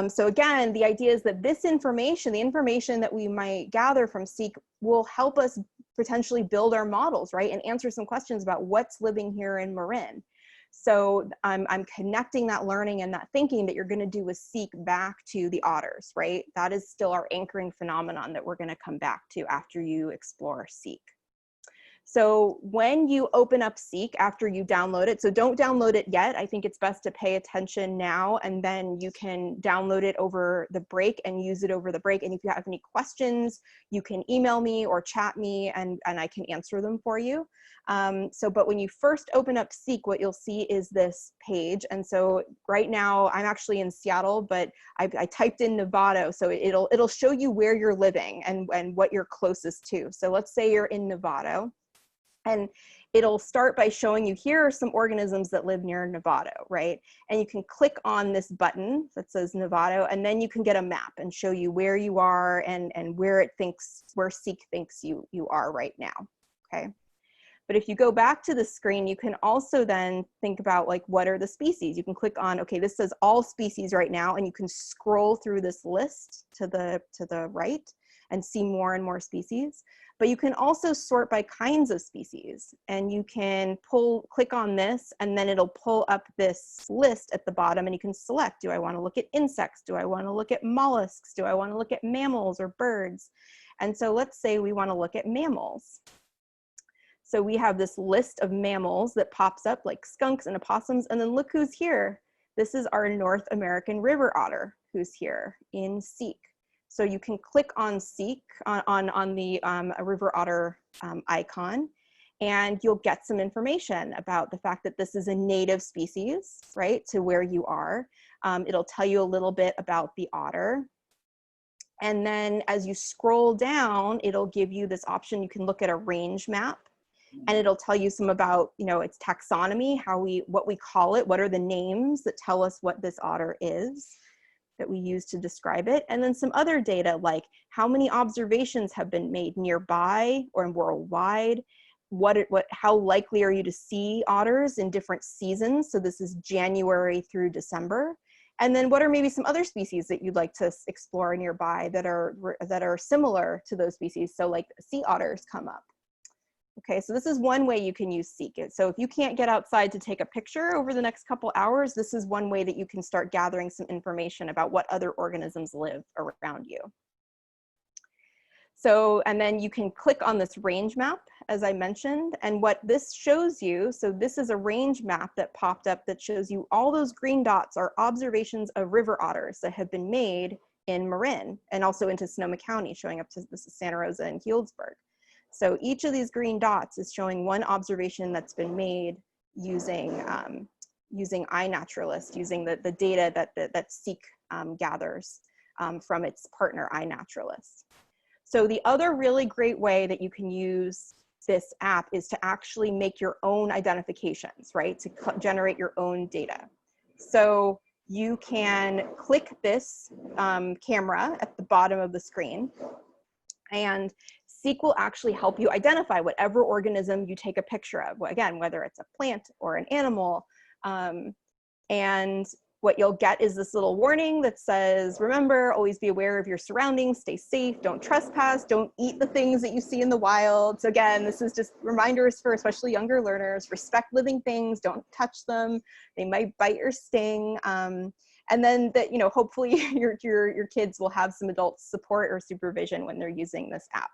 So again, the idea is that this information, the information that we might gather from Seek, will help us potentially build our models, right? And answer some questions about what's living here in Marin. So I'm connecting that learning and that thinking that you're going to do with Seek back to the otters, right? That is still our anchoring phenomenon that we're going to come back to after you explore Seek. So when you open up Seek after you download it, so don't download it yet. I think it's best to pay attention now, and then you can download it over the break and use it over the break. And if you have any questions, you can email me or chat me, and I can answer them for you. But when you first open up Seek, what you'll see is this page. And so right now I'm actually in Seattle, but I typed in Novato, so it'll show you where you're living and what you're closest to. So let's say you're in Novato. And it'll start by showing you, here are some organisms that live near Novato, right? And you can click on this button that says Novato, and then you can get a map and show you where you are and where Seek thinks you are right now, okay? But if you go back to the screen, you can also then think about, like, what are the species? You can click on, okay, this says all species right now, and you can scroll through this list to the right and see more and more species. But you can also sort by kinds of species, and you can click on this, and then it'll pull up this list at the bottom, and you can select, do I want to look at insects? Do I want to look at mollusks? Do I want to look at mammals or birds? And so let's say we want to look at mammals. So we have this list of mammals that pops up, like skunks and opossums, and then look who's here. This is our North American river otter who's here in Seek. So you can click on Seek on the river otter icon, and you'll get some information about the fact that this is a native species, right, to where you are. It'll tell you a little bit about the otter. And then as you scroll down, it'll give you this option. You can look at a range map, and it'll tell you some about, its taxonomy, what we call it, what are the names that tell us what this otter is that we use to describe it. And then some other data, like how many observations have been made nearby or worldwide, how likely are you to see otters in different seasons? So this is January through December. And then what are maybe some other species that you'd like to explore nearby that are similar to those species? So like sea otters come up. Okay, so this is one way you can use Seek. So if you can't get outside to take a picture over the next couple hours, this is one way that you can start gathering some information about what other organisms live around you. So, and then you can click on this range map, as I mentioned, and what this shows you, so this is a range map that popped up that shows you all those green dots are observations of river otters that have been made in Marin and also into Sonoma County, showing up to this is Santa Rosa and Healdsburg. So each of these green dots is showing one observation that's been made using iNaturalist, using the data that Seek gathers from its partner iNaturalist. So the other really great way that you can use this app is to actually make your own identifications, right? To generate your own data. So you can click this camera at the bottom of the screen, and Seek will actually help you identify whatever organism you take a picture of, again, whether it's a plant or an animal. And what you'll get is this little warning that says, remember, always be aware of your surroundings, stay safe, don't trespass, don't eat the things that you see in the wild. So again, this is just reminders for especially younger learners, respect living things, don't touch them, they might bite or sting. And then that, you know, hopefully your kids will have some adult support or supervision when they're using this app.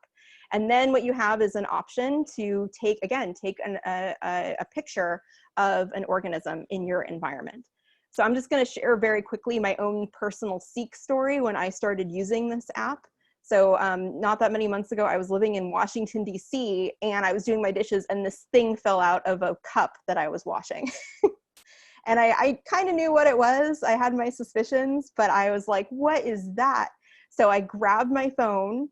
And then what you have is an option to take a picture of an organism in your environment. So I'm just going to share very quickly my own personal Seek story when I started using this app. So not that many months ago, I was living in Washington, D.C., and I was doing my dishes, and this thing fell out of a cup that I was washing. And I kind of knew what it was. I had my suspicions, but I was like, what is that? So I grabbed my phone,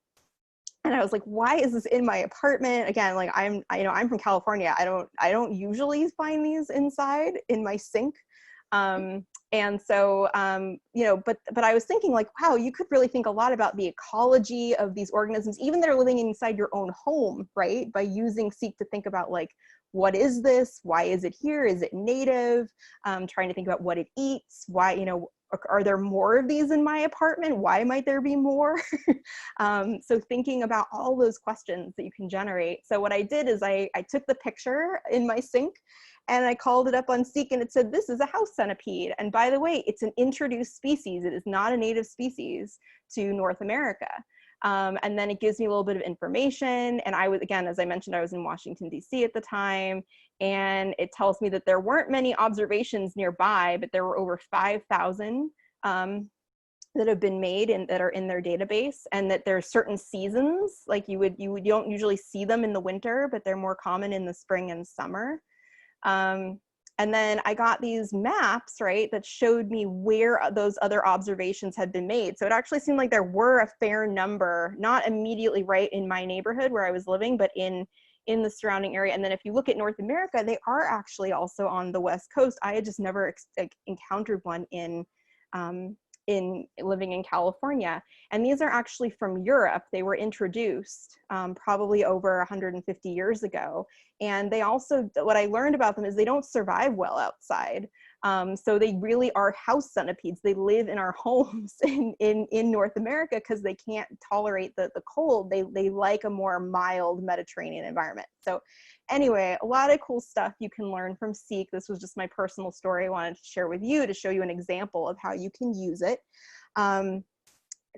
and I was like, why is this in my apartment? Again, like I'm from California. I don't usually find these inside in my sink. And so, you know, but I was thinking like, wow, you could really think a lot about the ecology of these organisms, even that are living inside your own home, right? By using Seek to think about like, what is this? Why is it here? Is it native? Trying to think about what it eats. Why, you know, are there more of these in my apartment? Why might there be more? So thinking about all those questions that you can generate. So what I did is I took the picture in my sink and I called it up on Seek, and it said, this is a house centipede. And by the way, it's an introduced species. It is not a native species to North America. And then it gives me a little bit of information. And I was, again, as I mentioned, I was in Washington, D.C. at the time. And it tells me that there weren't many observations nearby, but there were over 5,000 that have been made and that are in their database. And that there are certain seasons, like you don't usually see them in the winter, but they're more common in the spring and summer. And then I got these maps, right, that showed me where those other observations had been made. So it actually seemed like there were a fair number, not immediately right in my neighborhood where I was living, but in the surrounding area. And then if you look at North America, they are actually also on the West Coast. I had just never encountered one in living in California. And these are actually from Europe. They were introduced probably over 150 years ago. And they also, what I learned about them is they don't survive well outside. So they really are house centipedes. They live in our homes in North America because they can't tolerate the cold. They like a more mild Mediterranean environment. So anyway, a lot of cool stuff you can learn from Seek. This was just my personal story I wanted to share with you to show you an example of how you can use it.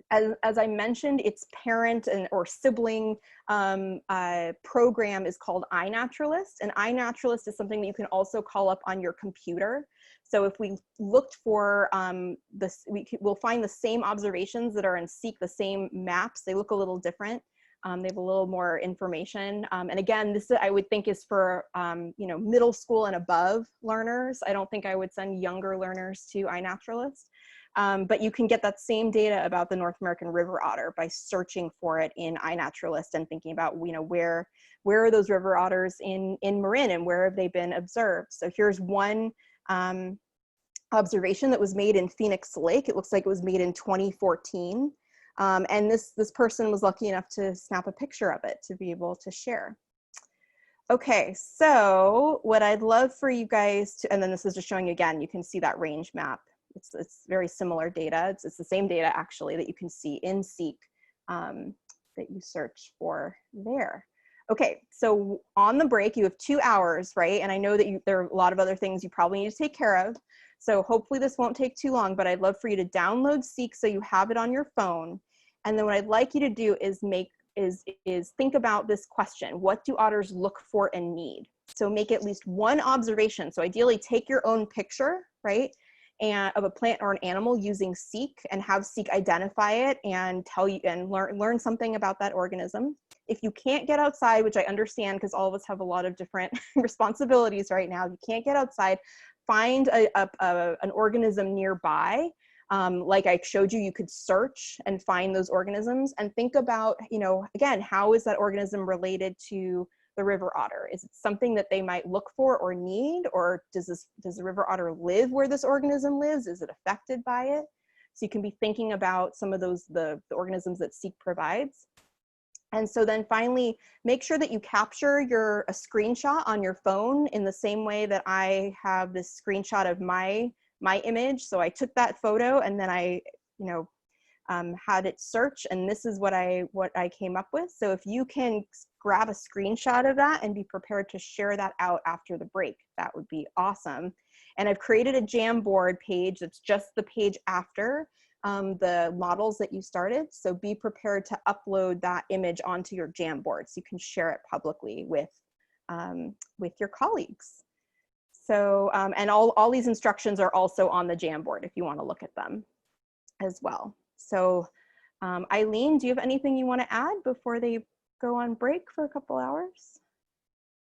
As I mentioned, its parent or sibling program is called iNaturalist, and iNaturalist is something that you can also call up on your computer. So if we looked for this, we'll find the same observations that are in Seek, the same maps. They look a little different. They have a little more information. And again, this I would think is for you know, middle school and above learners. I don't think I would send younger learners to iNaturalist. But you can get that same data about the North American river otter by searching for it in iNaturalist and thinking about, you know, where are those river otters in Marin and where have they been observed. So here's one observation that was made in Phoenix Lake. It looks like it was made in 2014. And this person was lucky enough to snap a picture of it to be able to share. Okay, so what I'd love for you guys to, and then this is just showing you again, you can see that range map. It's very similar data. It's the same data actually that you can see in Seek that you search for there. Okay, so on the break, you have 2 hours, right? And I know that there are a lot of other things you probably need to take care of. So hopefully this won't take too long, but I'd love for you to download Seek so you have it on your phone. And then what I'd like you to do is think about this question. What do otters look for and need? So make at least one observation. So ideally take your own picture, right? And of a plant or an animal using Seek and have Seek identify it and tell you and learn something about that organism. If you can't get outside, which I understand because all of us have a lot of different responsibilities right now, if you can't get outside, find an organism nearby. Like I showed you, you could search and find those organisms and think about, you know, again, how is that organism related to the river otter? Is it something that they might look for or need, or does the river otter live where this organism lives? Is it affected by it? So you can be thinking about some of those, the organisms that Seek provides. And so then finally, make sure that you capture a screenshot on your phone in the same way that I have this screenshot of my image. So I took that photo and then I, you know, had it search, and this is what I came up with. So if you can grab a screenshot of that and be prepared to share that out after the break, that would be awesome. And I've created a Jamboard page that's just the page after the models that you started. So be prepared to upload that image onto your Jamboard so you can share it publicly with your colleagues. So, and all these instructions are also on the Jamboard if you want to look at them as well. So Eileen, do you have anything you want to add before they go on break for a couple hours?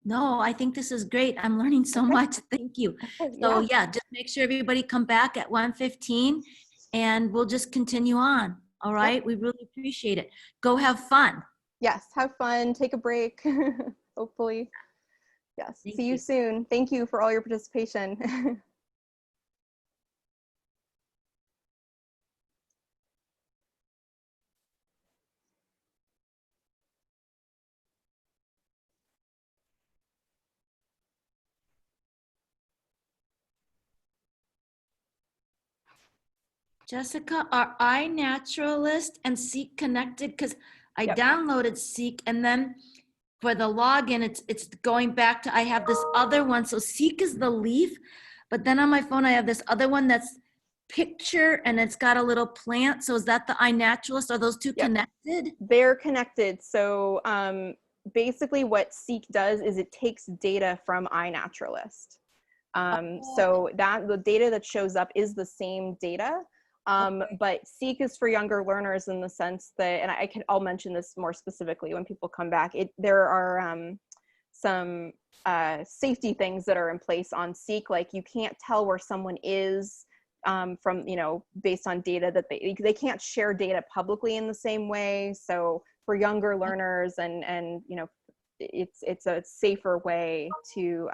No, I think this is great. I'm learning so much. Thank you. So yeah, just make sure everybody come back at 1:15 and we'll just continue on. All right. Yep. We really appreciate it. Go have fun. Yes. Have fun. Take a break. Hopefully. Yes. See you soon. Thank you for all your participation. Jessica, are iNaturalist and Seek connected? Because I downloaded Seek, and then for the login, it's going back to, I have this other one. So Seek is the leaf, but then on my phone, I have this other one that's picture, and it's got a little plant. So is that the iNaturalist? Are those two connected? They're connected. So basically what Seek does is it takes data from iNaturalist. So that the data that shows up is the same data. But Seek is for younger learners in the sense that, and I'll mention this more specifically when people come back. There are some safety things that are in place on Seek, like you can't tell where someone is from, based on data that they can't share data publicly in the same way. So for younger learners, and it's a safer way to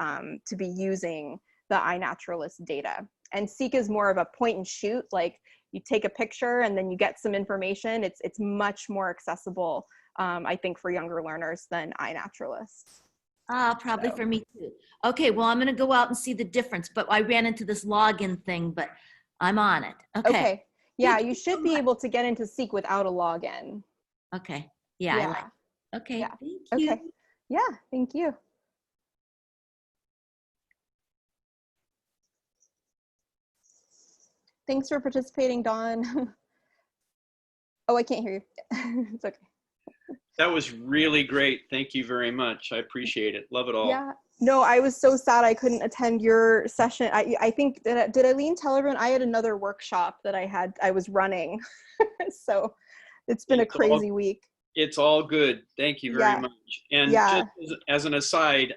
be using the iNaturalist data. And Seek is more of a point and shoot, like you take a picture and then you get some information. It's much more accessible, I think, for younger learners than iNaturalist. Probably for me too. Okay, well, I'm gonna go out and see the difference, but I ran into this login thing, but I'm on it. Okay. Yeah, you should be able to get into Seek without a login. Okay, yeah. Okay, yeah. Thank you. Okay, yeah, thank you. Thanks for participating, Dawn. Oh, I can't hear you. It's okay. That was really great. Thank you very much. I appreciate it. Love it all. Yeah. No, I was so sad I couldn't attend your session. I think, did Eileen tell everyone I had another workshop that I was running. So it's been a crazy week. It's all good. Thank you very much. And just as an aside,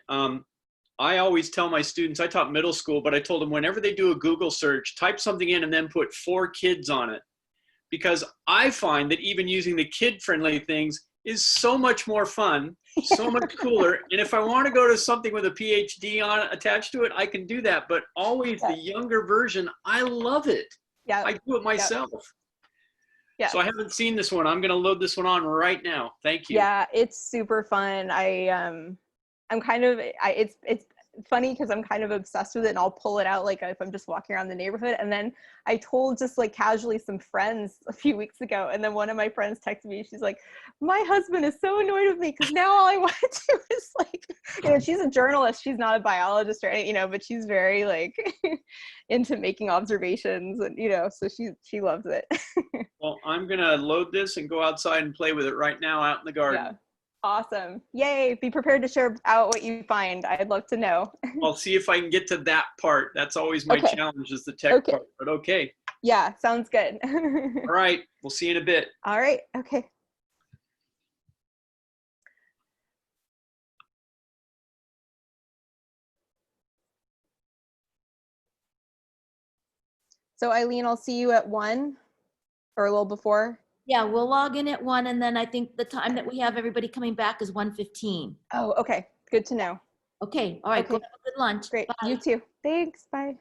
I always tell my students, I taught middle school, but I told them whenever they do a Google search, type something in and then put 4 kids on it. Because I find that even using the kid-friendly things is so much more fun, so much cooler. And if I want to go to something with a Ph.D. attached to it, I can do that. But always the younger version, I love it. Yeah, I do it myself. Yeah. So I haven't seen this one. I'm going to load this one on right now. Thank you. Yeah, it's super fun. I'm kind of, it's funny because I'm kind of obsessed with it, and I'll pull it out like if I'm just walking around the neighborhood. And then I told just like casually some friends a few weeks ago, and then one of my friends texted me. She's like, my husband is so annoyed with me because now all I want to do is like, she's a journalist. She's not a biologist or anything, but she's very like into making observations, and so she loves it. Well, I'm going to load this and go outside and play with it right now out in the garden. Yeah. Awesome. Yay. Be prepared to share out what you find. I'd love to know. I'll see if I can get to that part. That's always my challenge, is the tech part, but okay. Yeah, sounds good. All right. We'll see you in a bit. All right. Okay. So Eileen, I'll see you at 1 or a little before. Yeah, we'll log in at 1, and then I think the time that we have everybody coming back is 1:15. Oh, okay. Good to know. Okay. All right. Okay. Go have a good lunch. Great. Bye. You too. Thanks. Bye.